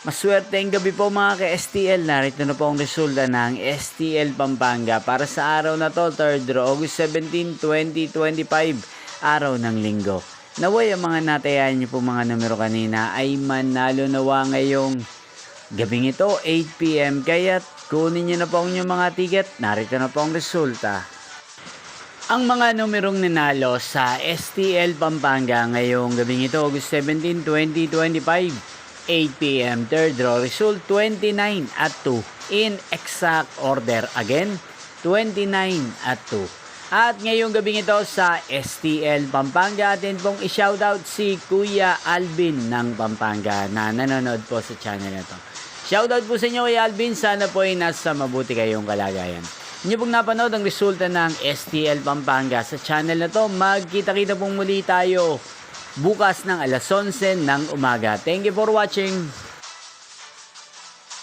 Maswerteng gabi po mga ka-STL. Narito na po ang resulta ng STL Pampanga para sa araw na to, 3rd August 17, 2025, araw ng linggo. Naway ang mga natayan niyo po mga numero kanina ay manalo nawa ngayong gabing ito, 8 PM. Kaya kunin niyo na po ang inyong mga ticket. Narito na po ang resulta. Ang mga numerong nanalo sa STL Pampanga ngayong gabing ito, August 17, 2025, 8 PM, third draw, result 29 at 2 in exact order. Again, 29 at 2. At ngayong gabing ito sa STL Pampanga, atin pong i-shoutout si Kuya Alvin ng Pampanga na nanonood po sa channel na to. Shoutout po sa inyo Kuya Alvin, sana po ay nasa mabuti kayong kalagayan. Inyo pong napanood ang resulta ng STL Pampanga sa channel na to. Magkita-kita pong muli tayo bukas ng alas 11 ng umaga. Thank you for watching.